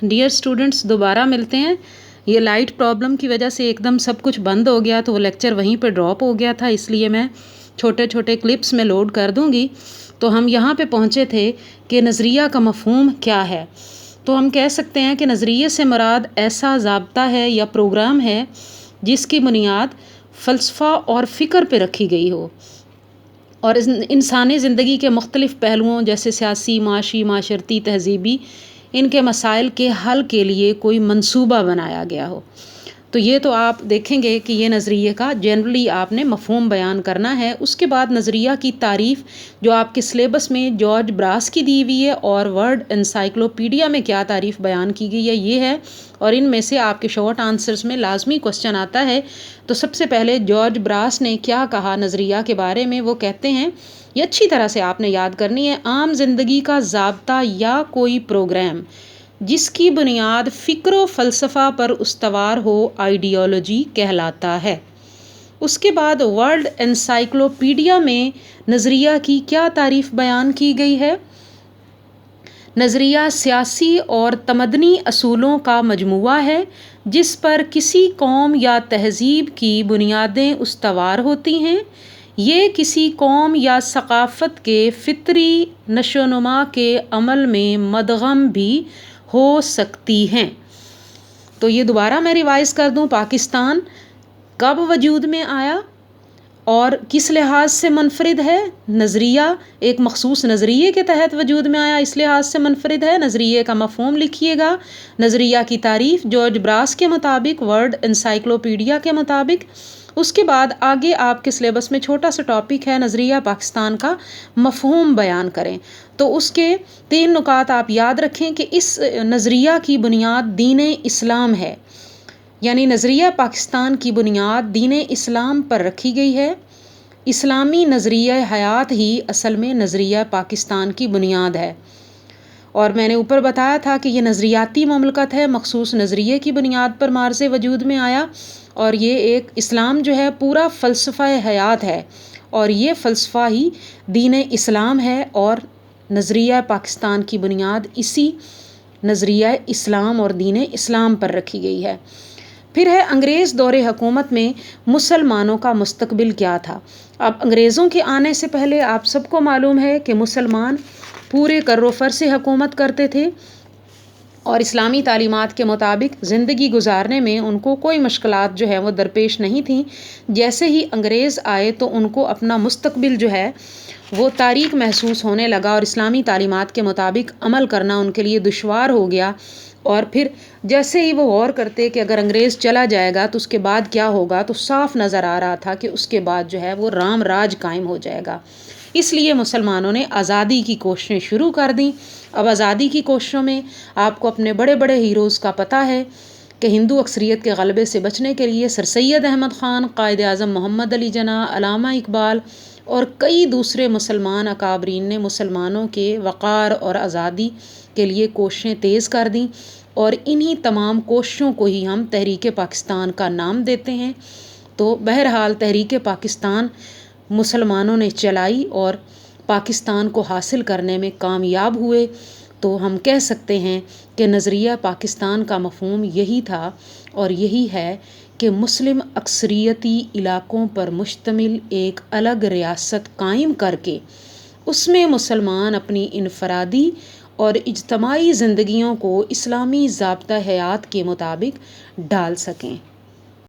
Dear students, دوبارہ ملتے ہیں۔ یہ لائٹ پرابلم کی وجہ سے ایک دم سب کچھ بند ہو گیا، تو وہ لیکچر وہیں پہ ڈراپ ہو گیا تھا، اس لیے میں چھوٹے چھوٹے کلپس میں لوڈ کر دوں گی۔ تو ہم یہاں پہ پہنچے تھے کہ نظریہ کا مفہوم کیا ہے۔ تو ہم کہہ سکتے ہیں کہ نظریے سے مراد ایسا ضابطہ ہے یا پروگرام ہے جس کی بنیاد فلسفہ اور فکر پہ رکھی گئی ہو، اور انسانی زندگی کے مختلف پہلوؤں جیسے سیاسی، معاشی، معاشرتی، تہذیبی، ان کے مسائل کے حل کے لیے کوئی منصوبہ بنایا گیا ہو۔ تو یہ تو آپ دیکھیں گے کہ یہ نظریے کا جنرلی آپ نے مفہوم بیان کرنا ہے۔ اس کے بعد نظریہ کی تعریف جو آپ کے سلیبس میں جارج براس کی دی ہوئی ہے اور ورڈ انسائکلوپیڈیا میں کیا تعریف بیان کی گئی ہے یہ ہے، اور ان میں سے آپ کے شارٹ آنسرز میں لازمی کوسچن آتا ہے۔ تو سب سے پہلے جارج براس نے کیا کہا نظریہ کے بارے میں، وہ کہتے ہیں، یہ اچھی طرح سے آپ نے یاد کرنی ہے، عام زندگی کا ضابطہ یا کوئی پروگرام جس کی بنیاد فکر و فلسفہ پر استوار ہو آئیڈیالوجی کہلاتا ہے۔ اس کے بعد ورلڈ انسائکلوپیڈیا میں نظریہ کی کیا تعریف بیان کی گئی ہے؟ نظریہ سیاسی اور تمدنی اصولوں کا مجموعہ ہے جس پر کسی قوم یا تہذیب کی بنیادیں استوار ہوتی ہیں۔ یہ کسی قوم یا ثقافت کے فطری نشو و نما کے عمل میں مدغم بھی ہو سکتی ہیں۔ تو یہ دوبارہ میں ریوائز کر دوں، پاکستان کب وجود میں آیا اور کس لحاظ سے منفرد ہے؟ نظریہ ایک مخصوص نظریے کے تحت وجود میں آیا، اس لحاظ سے منفرد ہے۔ نظریے کا مفہوم لکھیے گا، نظریہ کی تعریف جارج براس کے مطابق، ورلڈ انسائکلوپیڈیا کے مطابق۔ اس کے بعد آگے آپ کے سلیبس میں چھوٹا سا ٹاپک ہے نظریہ پاکستان کا مفہوم بیان کریں۔ تو اس کے 3 نکات آپ یاد رکھیں کہ اس نظریہ کی بنیاد دین اسلام ہے، یعنی نظریہ پاکستان کی بنیاد دین اسلام پر رکھی گئی ہے۔ اسلامی نظریہ حیات ہی اصل میں نظریہ پاکستان کی بنیاد ہے، اور میں نے اوپر بتایا تھا کہ یہ نظریاتی مملکت ہے، مخصوص نظریے کی بنیاد پر مارز وجود میں آیا، اور یہ ایک اسلام جو ہے پورا فلسفہ حیات ہے، اور یہ فلسفہ ہی دین اسلام ہے، اور نظریہ پاکستان کی بنیاد اسی نظریہ اسلام اور دین اسلام پر رکھی گئی ہے۔ پھر ہے انگریز دور حکومت میں مسلمانوں کا مستقبل کیا تھا؟ اب انگریزوں کے آنے سے پہلے آپ سب کو معلوم ہے کہ مسلمان پورے کر و فر سے حکومت کرتے تھے، اور اسلامی تعلیمات کے مطابق زندگی گزارنے میں ان کو کوئی مشکلات جو ہے وہ درپیش نہیں تھیں۔ جیسے ہی انگریز آئے تو ان کو اپنا مستقبل جو ہے وہ تاریک محسوس ہونے لگا، اور اسلامی تعلیمات کے مطابق عمل کرنا ان کے لیے دشوار ہو گیا۔ اور پھر جیسے ہی وہ غور کرتے کہ اگر انگریز چلا جائے گا تو اس کے بعد کیا ہوگا، تو صاف نظر آ رہا تھا کہ اس کے بعد جو ہے وہ رام راج قائم ہو جائے گا۔ اس لیے مسلمانوں نے آزادی کی کوششیں شروع کر دیں۔ اب آزادی کی کوششوں میں آپ کو اپنے بڑے بڑے ہیروز کا پتہ ہے کہ ہندو اکثریت کے غلبے سے بچنے کے لیے سر سید احمد خان، قائد اعظم محمد علی جناح، علامہ اقبال اور کئی دوسرے مسلمان اکابرین نے مسلمانوں کے وقار اور آزادی کے لیے کوششیں تیز کر دیں، اور انہی تمام کوششوں کو ہی ہم تحریک پاکستان کا نام دیتے ہیں۔ تو بہرحال تحریک پاکستان مسلمانوں نے چلائی اور پاکستان کو حاصل کرنے میں کامیاب ہوئے۔ تو ہم کہہ سکتے ہیں کہ نظریہ پاکستان کا مفہوم یہی تھا اور یہی ہے کہ مسلم اکثریتی علاقوں پر مشتمل ایک الگ ریاست قائم کر کے اس میں مسلمان اپنی انفرادی اور اجتماعی زندگیوں کو اسلامی ضابطہ حیات کے مطابق ڈال سکیں۔